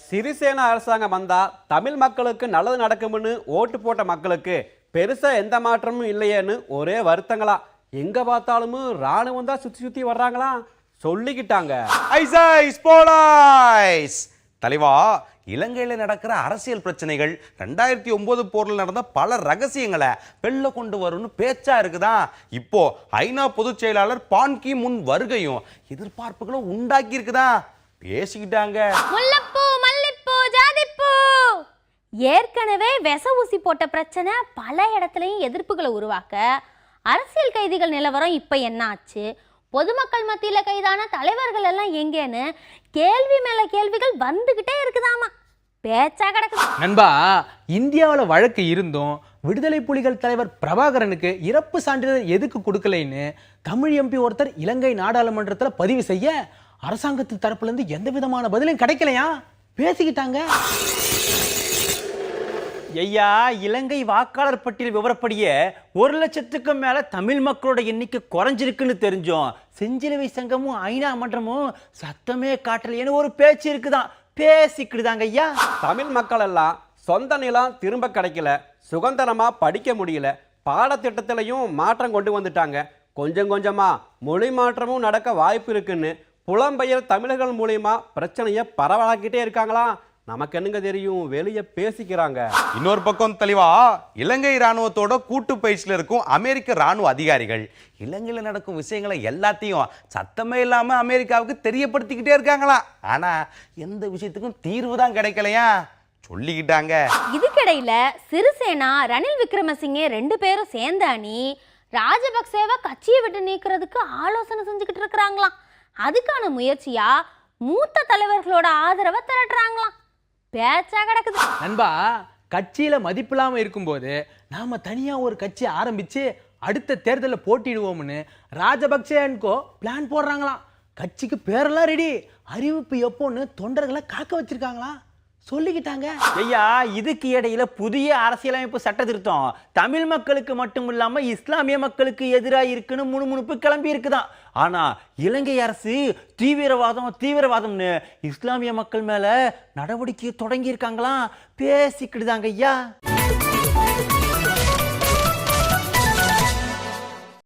சிறிசேனா அரசாங்கம் வந்தா தமிழ் மக்களுக்கு நல்லது நடக்கும்னு ஓட்டு போட்ட மக்களுக்கு பெருசா எந்த மாற்றமும் இல்லையேன்னு ஒரே வருத்தங்களா. எங்க பார்த்தாலும் ராணுவம் தான் சுத்தி சுத்தி வர்றாங்களாம் சொல்லிக்கிட்டாங்க. தலைவா, இலங்கையில் நடக்கிற அரசியல் பிரச்சனைகள் 2009 போரில் நடந்த பல ரகசியங்களை வெளில கொண்டு வரும்னு பேச்சா இருக்குதான். இப்போ ஐநா பொதுச் செயலாளர் பான் கி முன் வருகையும் எதிர்பார்ப்புகளும் உண்டாக்கி இருக்குதான். பேசிக்கிட்டாங்க. முல்லைப்பூ, மல்லிப்பூ, ஜாதிப்பூ. ஏற்கனவே விச ஊசி போட்ட பிரச்சனை பல இடத்துலையும் எதிர்ப்புகளை உருவாக்க அரசியல் கைதிகள் நிலவரம் இப்ப என்ன ஆச்சு, பொதுமக்கள் மத்தியில கைதான தலைவர்கள் எல்லாம் எங்கேன்னு கேள்வி மேல கேள்விகள் வந்துகிட்டே இருக்குதாமா. பேச்சா கிடக்குது. நண்பா, இந்தியாவில் வழக்கு இருந்தும் விடுதலை புலிகள் தலைவர் பிரபாகரனுக்கு இறப்பு சான்றிதழ் எதுக்கு கொடுக்கலைன்னு தமிழ் எம்பி ஒருத்தர் இலங்கை நாடாளுமன்றத்தில் பதிவு செய்ய அரசாங்கத்து தரப்புல இருந்து எந்த விதமான பதிலும் கிடைக்கலையா. பேசிக்கிட்டாங்க. ஐயா, இலங்கை வாக்காளர் பட்டியல் விவரப்படியே 1,00,000க்கும் மேல தமிழ் மக்களோட எண்ணிக்கை குறைஞ்சிருக்குன்னு தெரிஞ்சோம். செஞ்சிலுவை சங்கமும் ஐநா மன்றமும் சத்தமே காட்டலையேன்னு ஒரு பேச்சு இருக்குதான். பேசிக்கிட்டுதாங்க ஐயா. தமிழ் மக்கள் எல்லாம் சொந்த நிலம் திரும்ப கிடைக்கல, சுதந்திரமா படிக்க முடியல, பாடத்திட்டத்திலையும் மாற்றம் கொண்டு வந்துட்டாங்க. கொஞ்சம் கொஞ்சமா மொழி மாற்றமும் நடக்க வாய்ப்பு இருக்குன்னு புலம்பெயர் தமிழர்கள் மூலியமா பிரச்சனையை பரவலாக்கிட்டே இருக்காங்களா. நமக்கு என்னங்க தெரியும், வெளியே பேசிக்கிறாங்க. இன்னொரு பக்கம் தலைவா, இலங்கை ராணுவத்தோட கூட்டு பயிற்சியில் இருக்கும் அமெரிக்க ராணுவ அதிகாரிகள் இலங்கையில் நடக்கும் விஷயங்களை எல்லாத்தையும் சத்தமே இல்லாம அமெரிக்காவுக்கு தெரியப்படுத்திக்கிட்டே இருக்காங்களா. ஆனா எந்த விஷயத்துக்கும் தீர்வு தான் கிடைக்கலையா சொல்லிக்கிட்டாங்க. இதுக்கிடையில சிறிசேனா, ரணில் விக்ரமசிங்கே 2 பேரும் சேர்ந்த அணி ராஜபக்சேவை கட்சியை விட்டு நீக்கிறதுக்கு ஆலோசனை செஞ்சுக்கிட்டு இருக்கிறாங்களாம். அதுக்கான முயற்சியா மூத்த தலைவர்களோட ஆதரவை திரட்டுறாங்களாம். பேச்சா கிடக்குது. நண்பா, கட்சியில மதிப்பில்லாம இருக்கும்போது நாம தனியா ஒரு கட்சி ஆரம்பிச்சு அடுத்த தேர்தலில் போட்டிடுவோம்னு ராஜபக்சேன்கோ பிளான் போடுறாங்களாம். கட்சிக்கு பேரெல்லாம் ரெடி, அறிவிப்பு எப்போன்னு தொண்டர்களை காக்க வச்சிருக்காங்களா சொல்லிக்கிட்டாங்க. ஐயா, இதுக்கு இடையில புதிய அரசியலமைப்பு சட்ட திருத்தம் தமிழ் மக்களுக்கு மட்டும் இல்லாம இஸ்லாமிய மக்களுக்கு எதிராக இருக்குன்னு முணுமுணுப்பு கிளம்பி இருக்குதான். ஆனா இலங்கை அரசு தீவிரவாதம்னு இஸ்லாமிய மக்கள் மேல நடவடிக்கை தொடங்கி இருக்காங்களாம். பேசிக்கிட்டுதாங்க ஐயா.